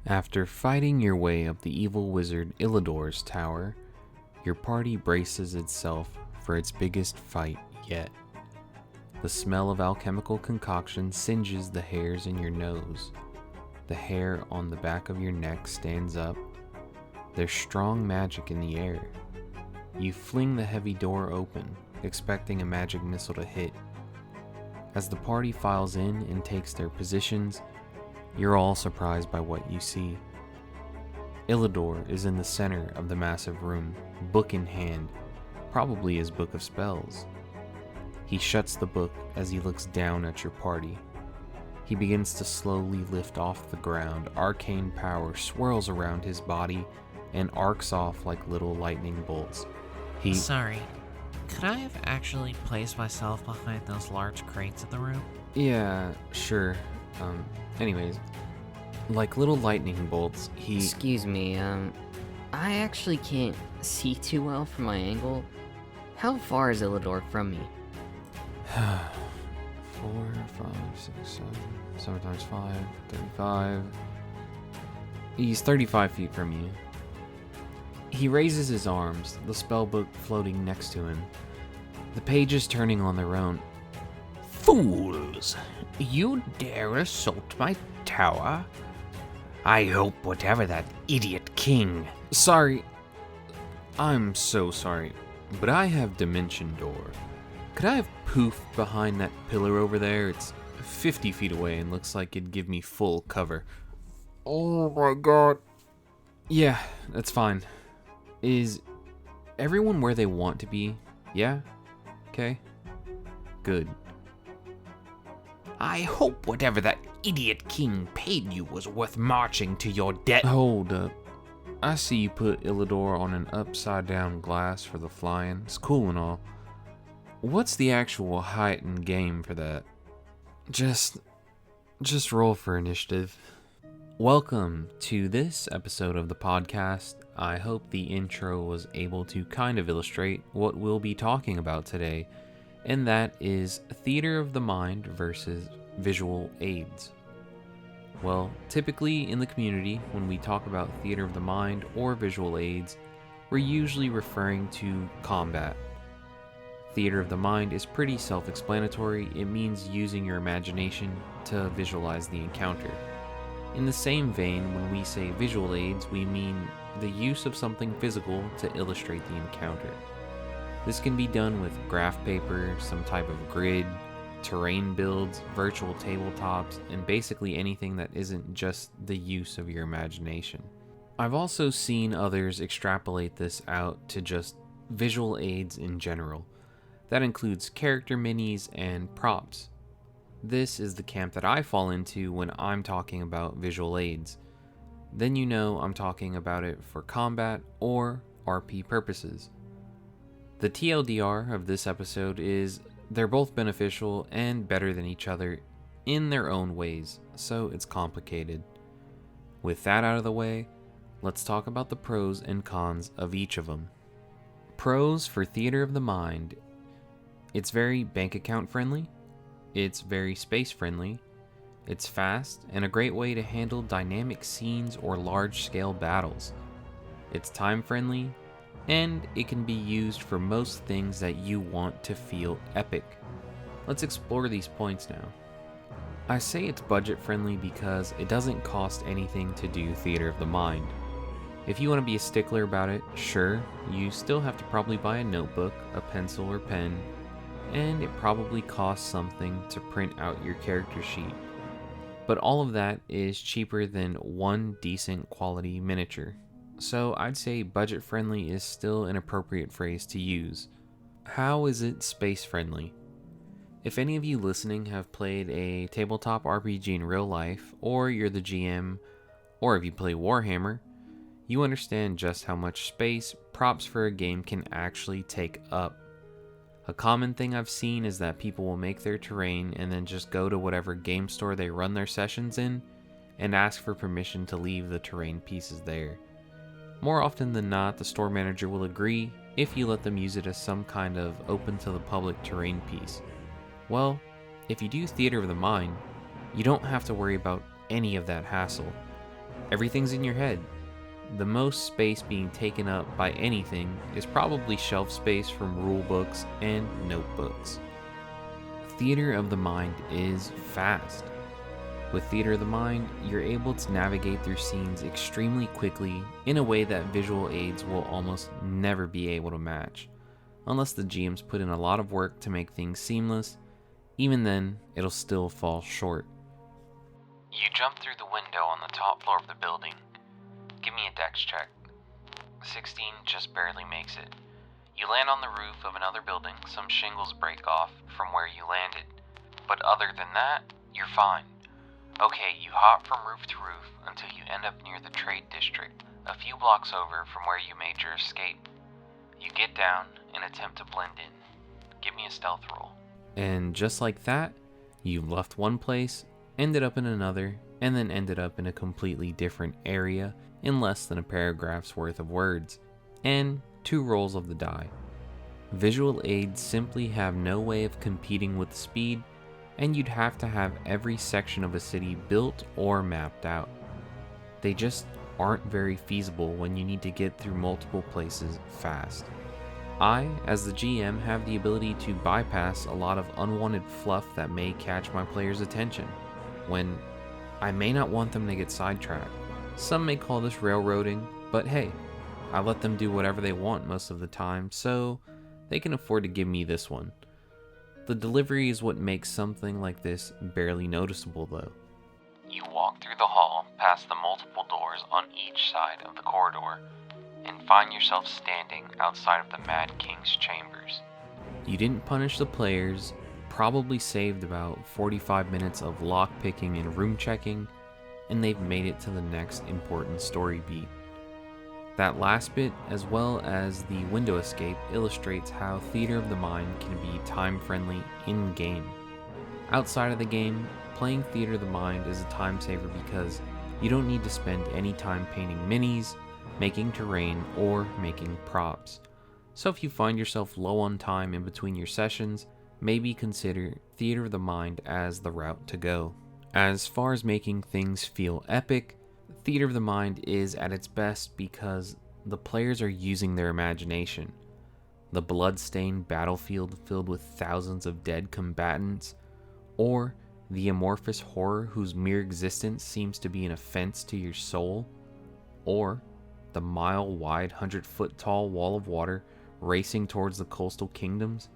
After fighting your way up the evil wizard Illidor's tower, your party braces itself for its biggest fight yet. The smell of alchemical concoction singes the hairs in your nose. The hair on the back of your neck stands up. There's strong magic in the air. You fling the heavy door open, expecting a magic missile to hit. As the party files in and takes their positions, you're all surprised by what you see. Illidor is in the center of the massive room, book in hand, probably his book of spells. He shuts the book as he looks down at your party. He begins to slowly lift off the ground. Arcane power swirls around his body and arcs off like little lightning bolts. Sorry, could I have actually placed myself behind those large crates in the room? Yeah, sure. Anyways, like little lightning bolts, Excuse me, I actually can't see too well from my angle. How far is Illidor from me? 4, 5, 6, 7, 7 times 5, 35. He's 35 feet from you. He raises his arms, the spellbook floating next to him. The pages turning on their own. Fools! You dare assault my tower? I hope whatever that idiot king... Sorry. I'm so sorry, but I have Dimension Door. Could I have poof behind that pillar over there? It's 50 feet away and looks like it'd give me full cover. Oh my god. Yeah, that's fine. Is everyone where they want to be? Yeah? Okay. Good. I hope whatever that idiot king paid you was worth marching to your death. Hold up. I see you put Illidor on an upside down glass for the flying. It's cool and all. What's the actual height and game for that? Just roll for initiative. Welcome to this episode of the podcast. I hope the intro was able to kind of illustrate what we'll be talking about today, and that is theater of the mind versus visual aids. Well, typically in the community, when we talk about theater of the mind or visual aids, we're usually referring to combat. Theater of the mind is pretty self-explanatory. It means using your imagination to visualize the encounter. In the same vein, when we say visual aids, we mean the use of something physical to illustrate the encounter. This can be done with graph paper, some type of grid, terrain builds, virtual tabletops, and basically anything that isn't just the use of your imagination. I've also seen others extrapolate this out to just visual aids in general. That includes character minis and props. This is the camp that I fall into when I'm talking about visual aids. Then you know I'm talking about it for combat or RP purposes. The TLDR of this episode is they're both beneficial and better than each other in their own ways, so it's complicated. With that out of the way, let's talk about the pros and cons of each of them. Pros for theater of the mind. It's very bank account friendly. It's very space friendly. It's fast and a great way to handle dynamic scenes or large-scale battles. It's time friendly, and it can be used for most things that you want to feel epic. Let's explore these points now. I say it's budget friendly because it doesn't cost anything to do theater of the mind. If you want to be a stickler about it, sure, you still have to probably buy a notebook, a pencil or pen, and it probably costs something to print out your character sheet. But all of that is cheaper than one decent quality miniature. So I'd say budget friendly is still an appropriate phrase to use. How is it space friendly? If any of you listening have played a tabletop RPG in real life, or you're the GM, or if you play Warhammer, you understand just how much space props for a game can actually take up. A common thing I've seen is that people will make their terrain and then just go to whatever game store they run their sessions in and ask for permission to leave the terrain pieces there. More often than not, the store manager will agree if you let them use it as some kind of open to the public terrain piece. Well, if you do theater of the mind, you don't have to worry about any of that hassle. Everything's in your head. The most space being taken up by anything is probably shelf space from rule books and notebooks. Theater of the mind is fast. With Theater of the Mind, you're able to navigate through scenes extremely quickly in a way that visual aids will almost never be able to match. Unless the GMs put in a lot of work to make things seamless, even then, it'll still fall short. You jump through the window on the top floor of the building. Give me a dex check. 16 just barely makes it. You land on the roof of another building, some shingles break off from where you landed. But other than that, you're fine. Okay, you hop from roof to roof until you end up near the trade district, a few blocks over from where you made your escape. You get down and attempt to blend in. Give me a stealth roll. And just like that, you left one place, ended up in another, and then ended up in a completely different area in less than a paragraph's worth of words, and 2 rolls of the die. Visual aids simply have no way of competing with speed, and you'd have to have every section of a city built or mapped out. They just aren't very feasible when you need to get through multiple places fast. I, as the GM, have the ability to bypass a lot of unwanted fluff that may catch my players' attention, when I may not want them to get sidetracked. Some may call this railroading, but hey, I let them do whatever they want most of the time, so they can afford to give me this one. The delivery is what makes something like this barely noticeable though. You walk through the hall, past the multiple doors on each side of the corridor, and find yourself standing outside of the Mad King's chambers. You didn't punish the players, probably saved about 45 minutes of lockpicking and room checking, and they've made it to the next important story beat. That last bit, as well as the window escape, illustrates how Theater of the Mind can be time-friendly in-game. Outside of the game, playing Theater of the Mind is a time saver because you don't need to spend any time painting minis, making terrain, or making props. So if you find yourself low on time in between your sessions, maybe consider Theater of the Mind as the route to go. As far as making things feel epic, Theater of the Mind is at its best because the players are using their imagination. The blood-stained battlefield filled with thousands of dead combatants, or the amorphous horror whose mere existence seems to be an offense to your soul, or the mile-wide, 100-foot-tall wall of water racing towards the coastal kingdoms,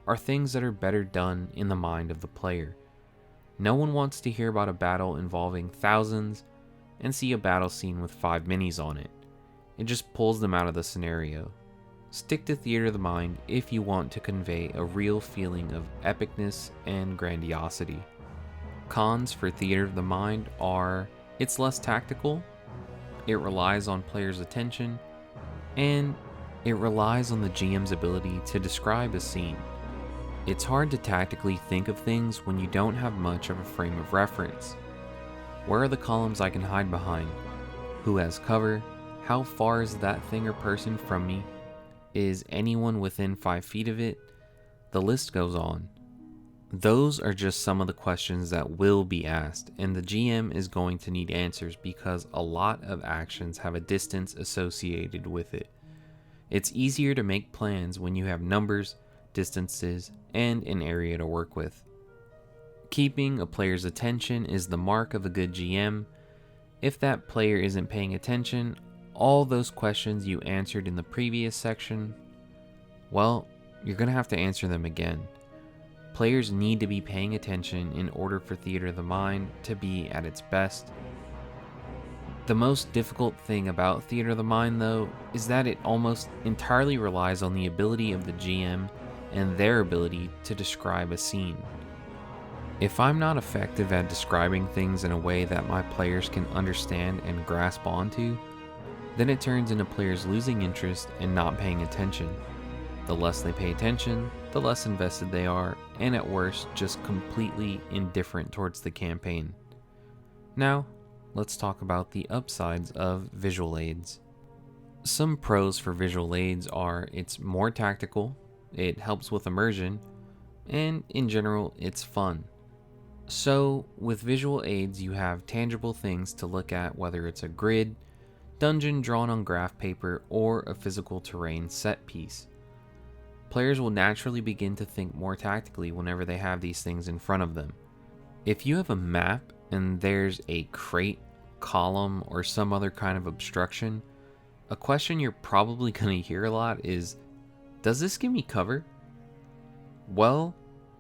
are things that are better done in the mind of the player. No one wants to hear about a battle involving thousands and see a battle scene with 5 minis on it. It just pulls them out of the scenario. Stick to Theater of the Mind if you want to convey a real feeling of epicness and grandiosity. Cons for Theater of the Mind are it's less tactical, it relies on players' attention, and it relies on the GM's ability to describe a scene. It's hard to tactically think of things when you don't have much of a frame of reference. Where are the columns I can hide behind? Who has cover? How far is that thing or person from me? Is anyone within 5 feet of it? The list goes on. Those are just some of the questions that will be asked, and the GM is going to need answers because a lot of actions have a distance associated with it. It's easier to make plans when you have numbers, distances, and an area to work with. Keeping a player's attention is the mark of a good GM. If that player isn't paying attention, all those questions you answered in the previous section, well, you're going to have to answer them again. Players need to be paying attention in order for Theater of the Mind to be at its best. The most difficult thing about Theater of the Mind, though, is that it almost entirely relies on the ability of the GM and their ability to describe a scene. If I'm not effective at describing things in a way that my players can understand and grasp onto, then it turns into players losing interest and not paying attention. The less they pay attention, the less invested they are, and at worst, just completely indifferent towards the campaign. Now, let's talk about the upsides of visual aids. Some pros for visual aids are it's more tactical, it helps with immersion, and in general, it's fun. So, with visual aids, you have tangible things to look at, whether it's a grid, dungeon drawn on graph paper, or a physical terrain set piece. Players will naturally begin to think more tactically whenever they have these things in front of them. If you have a map and there's a crate, column, or some other kind of obstruction, a question you're probably going to hear a lot is, does this give me cover? Well,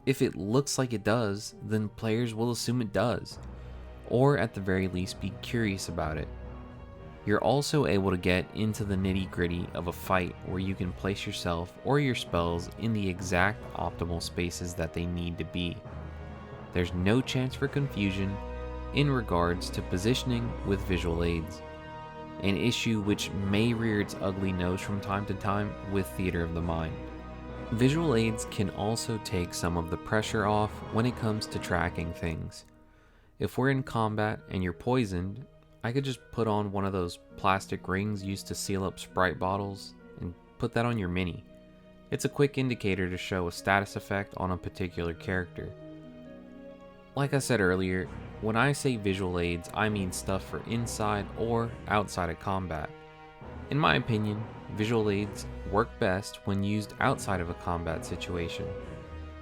if it looks like it does, then players will assume it does, or at the very least be curious about it. You're also able to get into the nitty-gritty of a fight where you can place yourself or your spells in the exact optimal spaces that they need to be. There's no chance for confusion in regards to positioning with visual aids, an issue which may rear its ugly nose from time to time with theater of the mind. Visual aids can also take some of the pressure off when it comes to tracking things. If we're in combat and you're poisoned, I could just put on one of those plastic rings used to seal up Sprite bottles and put that on your mini. It's a quick indicator to show a status effect on a particular character. Like I said earlier, when I say visual aids, I mean stuff for inside or outside of combat. In my opinion, visual aids work best when used outside of a combat situation.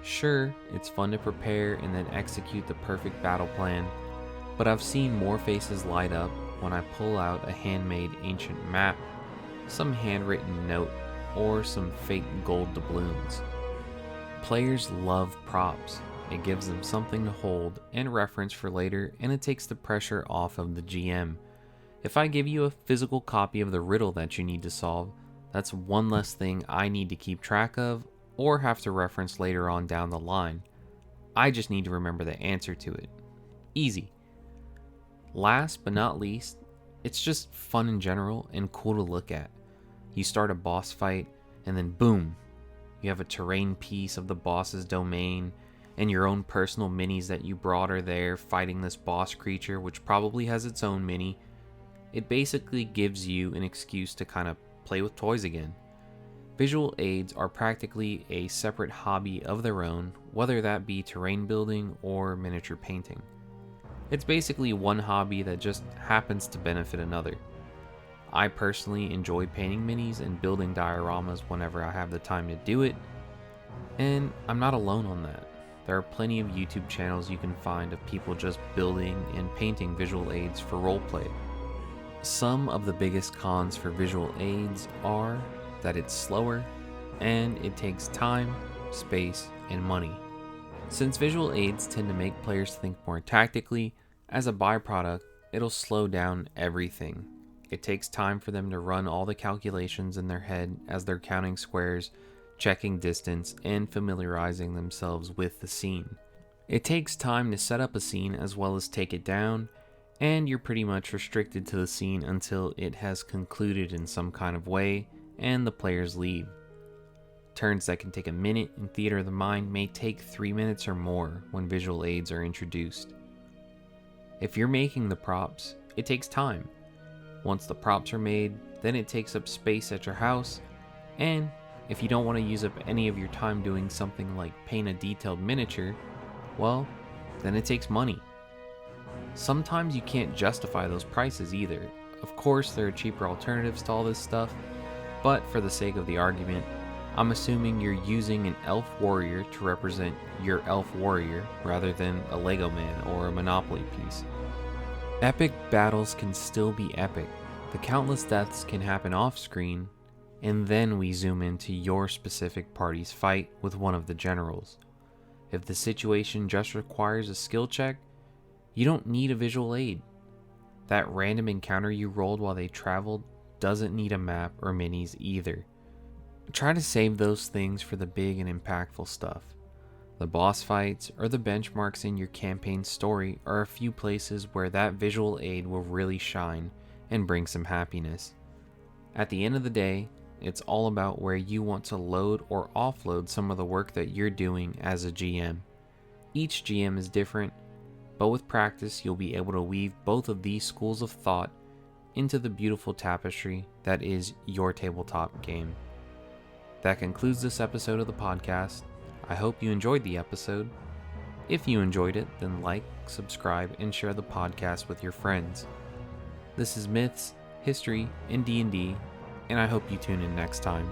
Sure, it's fun to prepare and then execute the perfect battle plan, but I've seen more faces light up when I pull out a handmade ancient map, some handwritten note, or some fake gold doubloons. Players love props. It gives them something to hold and reference for later, and it takes the pressure off of the GM. If I give you a physical copy of the riddle that you need to solve, that's one less thing I need to keep track of or have to reference later on down the line. I just need to remember the answer to it. Easy. Last but not least, it's just fun in general and cool to look at. You start a boss fight, and then boom, you have a terrain piece of the boss's domain, and your own personal minis that you brought are there fighting this boss creature, which probably has its own mini. It basically gives you an excuse to kind of play with toys again. Visual aids are practically a separate hobby of their own, whether that be terrain building or miniature painting. It's basically one hobby that just happens to benefit another. I personally enjoy painting minis and building dioramas whenever I have the time to do it, and I'm not alone on that. There are plenty of YouTube channels you can find of people just building and painting visual aids for roleplay. Some of the biggest cons for visual aids are that it's slower and it takes time, space, and money. Since visual aids tend to make players think more tactically, as a byproduct, it'll slow down everything. It takes time for them to run all the calculations in their head as they're counting squares, checking distance, and familiarizing themselves with the scene. It takes time to set up a scene as well as take it down, and you're pretty much restricted to the scene until it has concluded in some kind of way and the players leave. Turns that can take a minute in theater of the mind may take 3 minutes or more when visual aids are introduced. If you're making the props, it takes time. Once the props are made, then it takes up space at your house, and if you don't want to use up any of your time doing something like paint a detailed miniature, well, then it takes money. Sometimes you can't justify those prices either. Of course, there are cheaper alternatives to all this stuff, but for the sake of the argument, I'm assuming you're using an elf warrior to represent your elf warrior rather than a Lego man or a Monopoly piece. Epic battles can still be epic. The countless deaths can happen off screen, and then we zoom into your specific party's fight with one of the generals. If the situation just requires a skill check, you don't need a visual aid. That random encounter you rolled while they traveled doesn't need a map or minis either. Try to save those things for the big and impactful stuff. The boss fights or the benchmarks in your campaign story are a few places where that visual aid will really shine and bring some happiness. At the end of the day, it's all about where you want to load or offload some of the work that you're doing as a GM. Each GM is different, but with practice you'll be able to weave both of these schools of thought into the beautiful tapestry that is your tabletop game. That concludes this episode of the podcast. I hope you enjoyed the episode. If you enjoyed it, then like, subscribe, and share the podcast with your friends. This is Myths, History, and D&D, and I hope you tune in next time.